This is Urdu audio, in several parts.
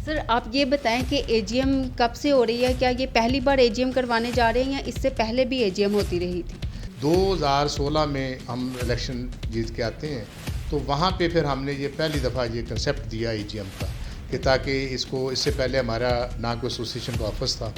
سر آپ یہ بتائیں کہ اے جی ایم کب سے ہو رہی ہے؟ کیا یہ پہلی بار اے جی ایم کروانے جا رہے ہیں یا اس سے پہلے بھی اے جی ایم ہوتی رہی تھی؟ 2016 میں ہم الیکشن جیت کے آتے ہیں تو وہاں پہ پھر ہم نے یہ پہلی دفعہ یہ کنسیپٹ دیا اے جی ایم کا کہ تاکہ اس سے پہلے ہمارا نہ کوئی ایسوسیشن کا آفس تھا۔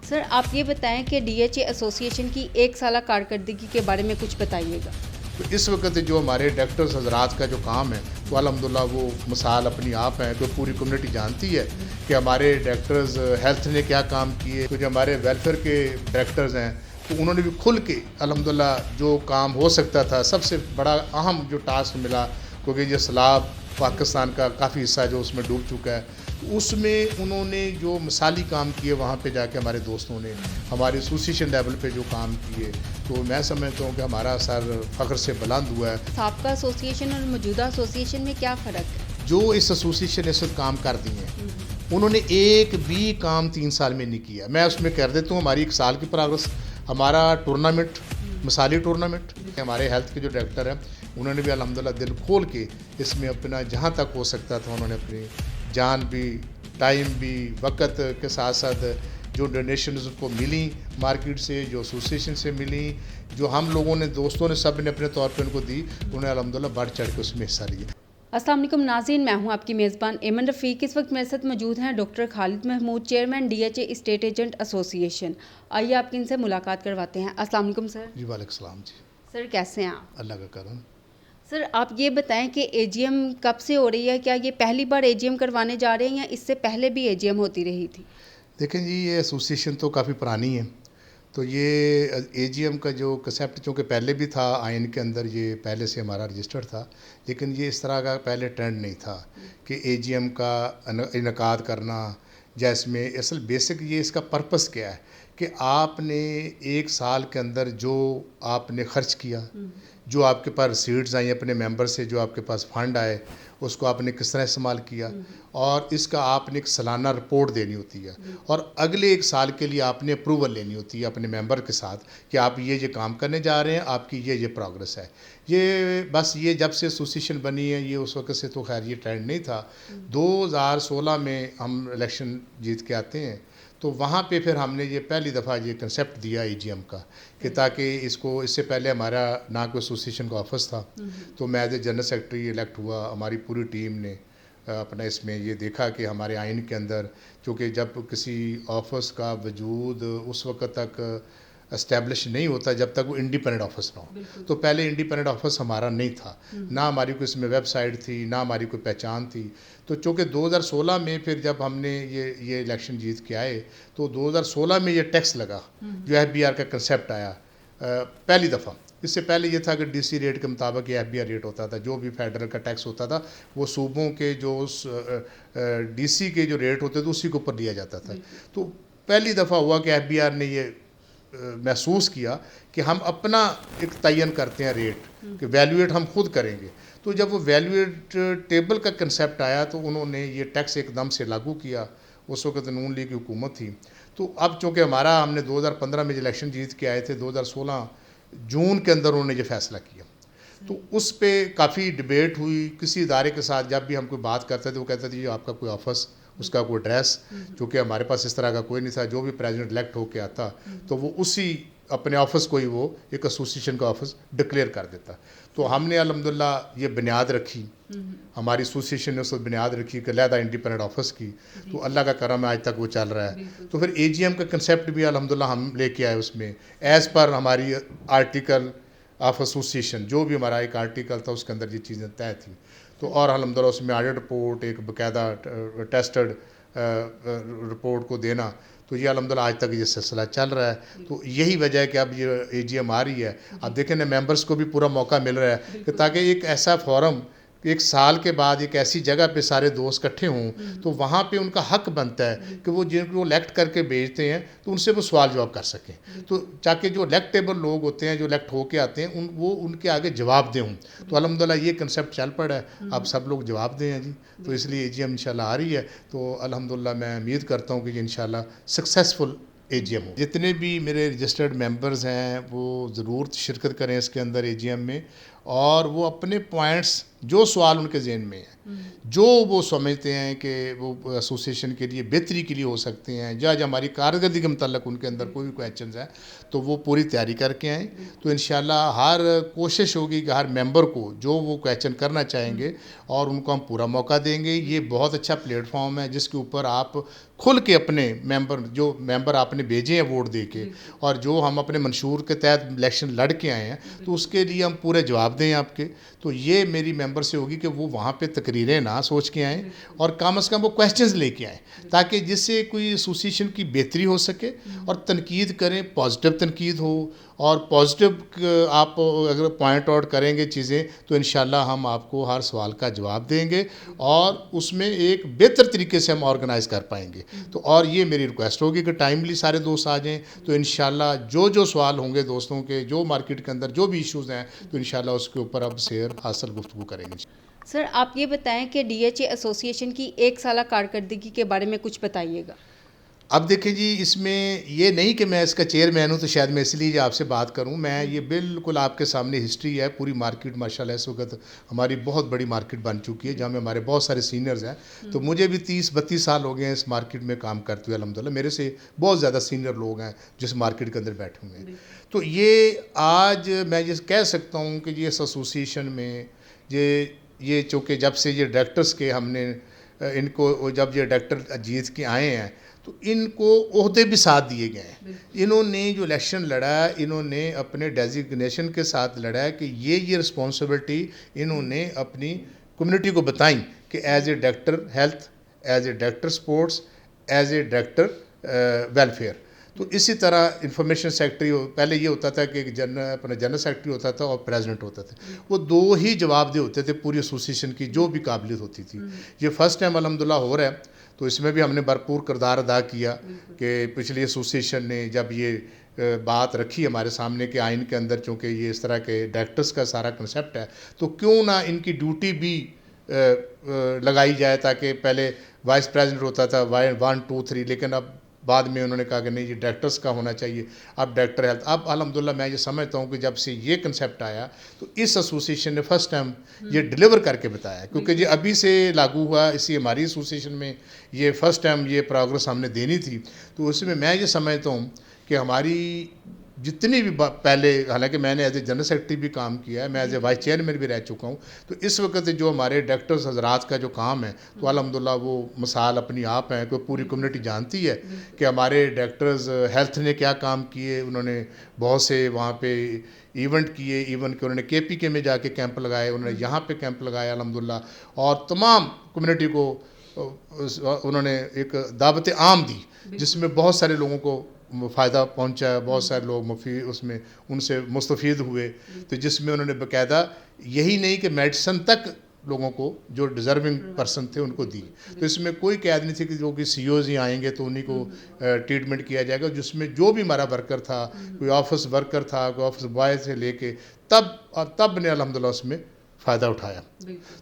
سر آپ یہ بتائیں کہ ڈی ایچ اے ایسوسیشن کی 1 سالہ کارکردگی کے بارے میں کچھ بتائیے گا۔ تو اس وقت جو ہمارے ڈاکٹرز حضرات کا جو کام ہے تو الحمدللہ وہ مثال اپنی آپ ہیں، تو پوری کمیونٹی جانتی ہے کہ ہمارے ڈاکٹرز ہیلتھ نے کیا کام کیے، تو جو ہمارے ویلفیئر کے ڈاکٹرز ہیں تو انہوں نے بھی کھل کے الحمدللہ جو کام ہو سکتا تھا، سب سے بڑا اہم جو ٹاسک ملا، کیونکہ یہ سیلاب پاکستان کا کافی حصہ جو اس میں ڈوب چکا ہے، تو اس میں انہوں نے جو مثالی کام کیے وہاں پہ جا کے ہمارے دوستوں نے ہمارے ایسوسیشن لیول پہ جو کام کیے، تو میں سمجھتا ہوں کہ ہمارا سر فخر سے بلند ہوا ہے۔ سابقہ ایسوسیشن اور موجودہ ایسوسیشن میں کیا فرق ہے؟ جو اس ایسوسیشن نے اس وقت کام کر دی ہیں انہوں نے ایک بھی کام 3 سال میں نہیں کیا۔ میں اس میں کر دیتا ہوں ہماری 1 سال کی پروگرس، ہمارا ٹورنامنٹ، مثالی ٹورنامنٹ، ہمارے ہیلتھ کے جو ڈائریکٹر ہیں انہوں نے بھی الحمدللہ دل کھول کے اس میں اپنا جہاں تک ہو سکتا تھا انہوں نے اپنی جان بھی، ٹائم بھی، وقت کے ساتھ ساتھ جو ڈونیشنز کو ملیں مارکیٹ سے، جو ایسوسیشن سے ملیں، جو ہم لوگوں نے دوستوں نے سب نے اپنے طور پہ ان کو دی، انہوں نے الحمدللہ بڑھ چڑھ کے اس میں حصہ لیا۔ السلام علیکم ناظرین، میں ہوں آپ کی میزبان ایمن رفیق۔ اس وقت میرے ساتھ موجود ہیں doctor Khalid Mahmood, chairman D H A estate agent association. آئیے آپ کی ان سے ملاقات کرواتے ہیں۔ السلام علیکم سر۔ جی وعلیکم السلام جی۔ سر کیسے ہیں آپ؟ اللہ کا کرم۔ سر آپ یہ بتائیں کہ اے جی ایم کب سے ہو رہی ہے؟ کیا یہ پہلی بار اے جی ایم کروانے جا رہے ہیں یا اس سے پہلے بھی اے جی ایم ہوتی رہی تھی؟ دیکھیں جی، یہ ایسوسیشن تو کافی پرانی ہے، تو یہ اے جی ایم کا جو کنسیپٹ چونکہ پہلے بھی تھا آئین کے اندر، یہ پہلے سے ہمارا رجسٹرڈ تھا، لیکن یہ اس طرح کا پہلے ٹرینڈ نہیں تھا کہ اے جی ایم کا انعقاد کرنا، جیس میں اصل بیسک یہ اس کا پرپس کیا ہے کہ آپ نے 1 سال کے اندر جو آپ نے خرچ کیا، جو آپ کے پاس رسیٹس آئیں اپنے ممبر سے، جو آپ کے پاس فنڈ آئے، اس کو آپ نے کس طرح استعمال کیا، اور اس کا آپ نے ایک سالانہ رپورٹ دینی ہوتی ہے، اور اگلے 1 سال کے لیے آپ نے اپروول لینی ہوتی ہے اپنے ممبر کے ساتھ کہ آپ یہ کام کرنے جا رہے ہیں، آپ کی یہ پروگرس ہے۔ یہ بس یہ جب سے ایسوسیشن بنی ہے، یہ اس وقت سے تو خیر یہ ٹرینڈ نہیں تھا۔ 2016 میں ہم الیکشن جیت کے آتے ہیں تو وہاں پہ پھر ہم نے یہ پہلی دفعہ یہ کنسیپٹ دیا اے جی ایم کا کہ تاکہ اس سے پہلے ہمارا نہ کوئی ایسوسیشن کا آفس تھا، تو میں as a general secretary elect ہوا۔ ہماری پوری ٹیم نے اپنا اس میں یہ دیکھا کہ ہمارے آئین کے اندر، چونکہ جب کسی آفس کا وجود اس وقت تک اسٹیبلش نہیں ہوتا جب تک وہ انڈیپینڈنٹ آفس نہ ہو، تو پہلے انڈیپینڈنٹ آفس ہمارا نہیں تھا، نہ ہماری کوئی اس میں ویب سائٹ تھی، نہ ہماری کوئی پہچان تھی۔ تو چونکہ 2016 میں پھر جب ہم نے یہ الیکشن جیت کے آئے تو 2016 میں یہ ٹیکس لگا، جو ایف بی آر کا کنسیپٹ آیا پہلی دفعہ۔ اس سے پہلے یہ تھا کہ ڈی سی ریٹ کے مطابق یہ ایف بی آر ریٹ ہوتا تھا، جو بھی فیڈرل کا ٹیکس ہوتا تھا وہ صوبوں کے جو ڈی سی کے جو ریٹ ہوتے تھے اسی کے اوپر لیا جاتا تھا۔ تو پہلی دفعہ ہوا کہ ایف بی آر نے یہ محسوس کیا کہ ہم اپنا ایک تعین کرتے ہیں ریٹ، کہ ویلیویٹ ہم خود کریں گے۔ تو جب وہ ویلیویٹ ٹیبل کا کنسیپٹ آیا تو انہوں نے یہ ٹیکس ایک دم سے لاگو کیا۔ اس وقت نون لیگ کی حکومت تھی، تو اب چونکہ ہم نے 2015 میں الیکشن جیت کے آئے تھے، 2016 جون کے اندر انہوں نے یہ فیصلہ کیا، تو اس پہ کافی ڈبیٹ ہوئی۔ کسی ادارے کے ساتھ جب بھی ہم کوئی بات کرتے تھے وہ کہتے تھے یہ آپ کا کوئی آفس، اس کا کوئی ایڈریس، چونکہ ہمارے پاس اس طرح کا کوئی نہیں تھا۔ جو بھی پریزیڈنٹ الیکٹ ہو کے آتا تو وہ اسی اپنے آفس کو ہی وہ ایک ایسوسیشن کا آفس ڈکلیئر کر دیتا۔ تو ہم نے الحمدللہ یہ بنیاد رکھی، ہماری ایسوسیشن نے اس وقت بنیاد رکھی کہ علیحدہ انڈیپینڈنٹ آفس کی، تو اللہ کا کرم ہے آج تک وہ چل رہا ہے۔ تو پھر اے جی ایم کا کنسیپٹ بھی الحمدللہ ہم لے کے آئے اس میں، ایز پر ہماری آرٹیکل آف ایسوسیشن، جو بھی ہمارا ایک آرٹیکل تھا اس کے اندر یہ چیزیں طے تھیں۔ تو اور الحمدللہ اس میں آڈٹ رپورٹ، ایک باقاعدہ ٹیسٹڈ رپورٹ کو دینا، تو یہ الحمدللہ آج تک یہ سلسلہ چل رہا ہے۔ تو یہی وجہ ہے کہ اب یہ اے جی ایم آ رہی ہے۔ اب دیکھیں نا، ممبرس کو بھی پورا موقع مل رہا ہے کہ تاکہ ایک ایسا فورم 1 سال کے بعد ایک ایسی جگہ پہ سارے دوست اکٹھے ہوں، تو وہاں پہ ان کا حق بنتا ہے کہ وہ جن کو الیکٹ کر کے بھیجتے ہیں تو ان سے وہ سوال جواب کر سکیں، تو تاکہ جو الیکٹیبل لوگ ہوتے ہیں، جو الیکٹ ہو کے آتے ہیں، وہ ان کے آگے جواب دیں ہوں۔ تو الحمدللہ یہ کنسیپٹ چل پڑا ہے، اب سب لوگ جواب دیں ہیں جی، تو اس لیے اے جی ایم انشاءاللہ آ رہی ہے۔ تو الحمدللہ میں امید کرتا ہوں کہ یہ انشاءاللہ سکسیزفل اے جی ایم ہو۔ جتنے بھی میرے رجسٹرڈ ممبرز ہیں وہ ضرور شرکت کریں اس کے اندر اے جی ایم میں، اور وہ اپنے پوائنٹس جو سوال ان کے ذہن میں ہیں، جو وہ سمجھتے ہیں کہ وہ ایسوسیشن کے لیے بہتری کے لیے ہو سکتے ہیں، یا جو ہماری کارکردگی کے متعلق ان کے اندر کوئی بھی کویشچنز ہیں تو وہ پوری تیاری کر کے آئیں. تو انشاءاللہ ہر کوشش ہوگی کہ ہر ممبر کو جو وہ کویشچن کرنا چاہیں گے اور ان کو ہم پورا موقع دیں گے. یہ بہت اچھا پلیٹ فارم ہے جس کے اوپر آپ کھل کے اپنے جو ممبر آپ نے بھیجے ہیں ووٹ دے کے، اور جو ہم اپنے منشور کے تحت الیکشن لڑ کے آئے ہیں، تو اس کے لیے ہم پورے جواب دیں آپ کے. تو یہ میری ممبر سے ہوگی کہ وہ وہاں پہ تقریریں نہ سوچ کے آئیں، اور کم از کم وہ کویشچنز لے کے آئیں، تاکہ جس سے کوئی ایسوسیشن کی بہتری ہو سکے. اور تنقید کریں، پازیٹیو تنقید ہو، اور پازیٹیو آپ اگر پوائنٹ آؤٹ کریں گے چیزیں تو انشاءاللہ ہم آپ کو ہر سوال کا جواب دیں گے، اور اس میں ایک بہتر طریقے سے ہم آرگنائز کر پائیں گے. تو اور یہ میری ریکویسٹ ہوگی کہ ٹائملی سارے دوست آ جائیں. تو انشاءاللہ جو سوال ہوں گے دوستوں کے، جو مارکیٹ کے اندر جو بھی ایشوز ہیں، تو انشاءاللہ اس کے اوپر اب سیر حاصل گفتگو کریں گے. سر آپ یہ بتائیں کہ ڈی ایچ اے ایسوسیشن کی 1 سالہ کارکردگی کے بارے میں کچھ بتائیے گا. اب دیکھیں جی، اس میں یہ نہیں کہ میں اس کا چیئرمین ہوں تو شاید میں اس لیے آپ سے بات کروں. میں یہ بالکل آپ کے سامنے ہسٹری ہے. پوری مارکیٹ ماشاءاللہ اس وقت ہماری بہت بڑی مارکیٹ بن چکی ہے، جہاں میں ہمارے بہت سارے سینئرز ہیں. تو مجھے بھی 30-32 سال ہو گئے ہیں اس مارکیٹ میں کام کرتے ہوئے الحمدللہ. میرے سے بہت زیادہ سینئر لوگ ہیں جس مارکیٹ کے اندر بیٹھے ہوئے ہیں. تو یہ آج میں یہ کہہ سکتا ہوں کہ یہ اس ایسوسیشن میں یہ چونکہ جب سے یہ ڈائریکٹرز کے ہم نے ان کو جب یہ ڈائریکٹر جیت کے آئے ہیں تو ان کو عہدے بھی ساتھ دیے گئے ہیں. انہوں نے جو الیکشن لڑا ہے، انہوں نے اپنے ڈیزگنیشن کے ساتھ لڑا ہے کہ یہ رسپانسبلٹی انہوں نے اپنی کمیونٹی کو بتائیں کہ as a director health, as a director sports, as a director welfare. تو اسی طرح انفارمیشن سیکرٹری پہلے یہ ہوتا تھا کہ اپنا جنرل سیکرٹری ہوتا تھا اور پریزیڈنٹ ہوتا تھا. وہ 2 ہی جواب دہ ہوتے تھے پوری ایسوسیشن کی جو بھی قابلیت ہوتی تھی. یہ فرسٹ ٹائم الحمدللہ ہو رہا ہے. تو اس میں بھی ہم نے بھرپور کردار ادا کیا کہ پچھلی ایسوسیشن نے جب یہ بات رکھی ہمارے سامنے کہ آئین کے اندر چونکہ یہ اس طرح کے ڈائریکٹرز کا سارا کنسیپٹ ہے تو کیوں نہ ان کی ڈیوٹی بھی لگائی جائے، تاکہ پہلے وائس پریزیڈنٹ ہوتا تھا 1 2 3، لیکن اب بعد میں انہوں نے کہا کہ نہیں یہ ڈائریکٹرز کا ہونا چاہیے. اب ڈائریکٹر ہیلتھ. اب الحمدللہ میں یہ سمجھتا ہوں کہ جب سے یہ کنسیپٹ آیا تو اس ایسوسیشن نے فرسٹ ٹائم یہ ڈیلیور کر کے بتایا، کیونکہ یہ ابھی سے لاگو ہوا. اسی ہماری ایسوسیشن میں یہ فرسٹ ٹائم یہ پروگرس ہم نے دینی تھی. تو اس میں یہ سمجھتا ہوں کہ ہماری جتنی بھی پہلے، حالانکہ میں نے ایز اے جنرل سیکرٹری بھی کام کیا ہے، میں ایز اے وائس چیئرمین بھی رہ چکا ہوں. تو اس وقت جو ہمارے ڈائریکٹرز حضرات کا جو کام ہے تو الحمدللہ وہ مثال اپنی آپ ہیں کہ پوری کمیونٹی جانتی ہے کہ ہمارے ڈائریکٹرز ہیلتھ نے کیا کام کیے. انہوں نے بہت سے وہاں پہ ایونٹ کیے، ایون کہ انہوں نے KPK میں جا کے کیمپ لگائے، انہوں نے یہاں پہ کیمپ لگایا الحمدللہ، اور تمام کمیونٹی کو انہوں نے ایک دعوت عام دی جس میں بہت سارے لوگوں کو فائدہ پہنچا. بہت سارے لوگ اس میں ان سے مستفید ہوئے. تو جس میں انہوں نے باقاعدہ یہی نہیں کہ میڈیسن تک لوگوں کو جو ڈیزرونگ پرسن تھے ان کو دی. تو اس میں کوئی قید نہیں تھی کہ جو کہ CEOs ہی آئیں گے تو انہیں کو ٹریٹمنٹ کیا جائے گا. جس میں جو بھی ہمارا ورکر تھا، کوئی آفس ورکر تھا، کوئی آفس بوائے سے لے کے تب نے الحمدللہ اس میں فائدہ اٹھایا.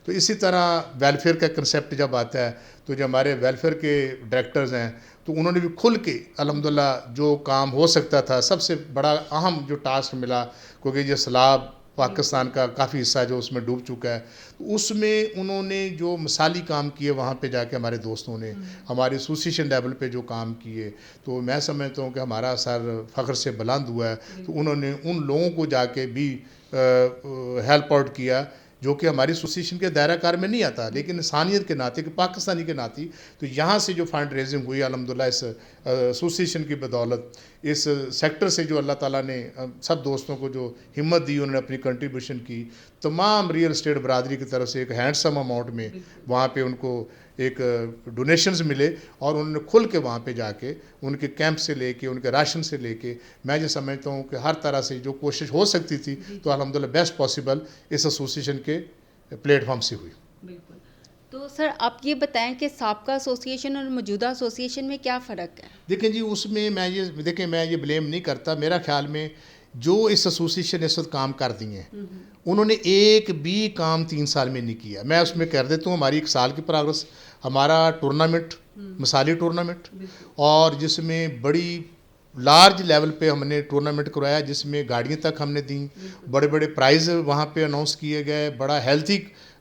تو اسی طرح ویلفیئر کا کنسیپٹ جب آتا ہے تو جو ہمارے ویلفیئر کے ڈائریکٹرز ہیں تو انہوں نے بھی کھل کے الحمدللہ جو کام ہو سکتا تھا، سب سے بڑا اہم جو ٹاسک ملا، کیونکہ یہ سیلاب پاکستان کا کافی حصہ جو اس میں ڈوب چکا ہے، تو اس میں انہوں نے جو مثالی کام کیے وہاں پہ جا کے ہمارے دوستوں نے ہماری ایسوسیشن لیول پہ جو کام کیے، تو میں سمجھتا ہوں کہ ہمارا سر فخر سے بلند ہوا ہے. تو انہوں نے ان لوگوں کو جا کے بھی ہیلپ آؤٹ کیا جو کہ ہماری ایسوسیشن کے دائرہ کار میں نہیں آتا، لیکن انسانیت کے ناطے، کہ پاکستانی کے ناطے. تو یہاں سے جو فنڈ ریزنگ ہوئی الحمدللہ اس ایسوسیشن کی بدولت، اس سیکٹر سے جو اللہ تعالیٰ نے سب دوستوں کو جو ہمت دی، انہوں نے اپنی کنٹریبیوشن کی. تمام ریئل اسٹیٹ برادری کی طرف سے ایک ہینڈسم اماؤنٹ میں وہاں پہ ان کو ایک ڈونیشنز ملے، اور انہوں نے کھل کے وہاں پہ جا کے ان کے کیمپ سے لے کے، ان کے راشن سے لے کے، میں یہ سمجھتا ہوں کہ ہر طرح سے جو کوشش ہو سکتی تھی تو الحمدللہ بیسٹ پاسبل اس ایسوسیشن کے پلیٹ فارم سے ہوئی. بالکل. تو سر آپ یہ بتائیں کہ سابقہ ایسوسیشن اور موجودہ ایسوسیشن میں کیا فرق ہے؟ دیکھیں جی، اس میں میں یہ بلیم نہیں کرتا. میرا خیال میں جو اس ایسوسیشن نے اس وقت کام کر دیے ہیں انہوں نے ایک بھی کام 3 سال میں نہیں کیا. میں اس میں کر دیتا ہوں ہماری 1 سال کی پروگرس، ہمارا ٹورنامنٹ، مثالی ٹورنامنٹ، اور جس میں بڑی لارج لیول پہ ہم نے ٹورنامنٹ کرایا، جس میں گاڑیاں تک ہم نے دیں، بڑے بڑے پرائز وہاں پہ اناؤنس کیے گئے، بڑا ہیلتھی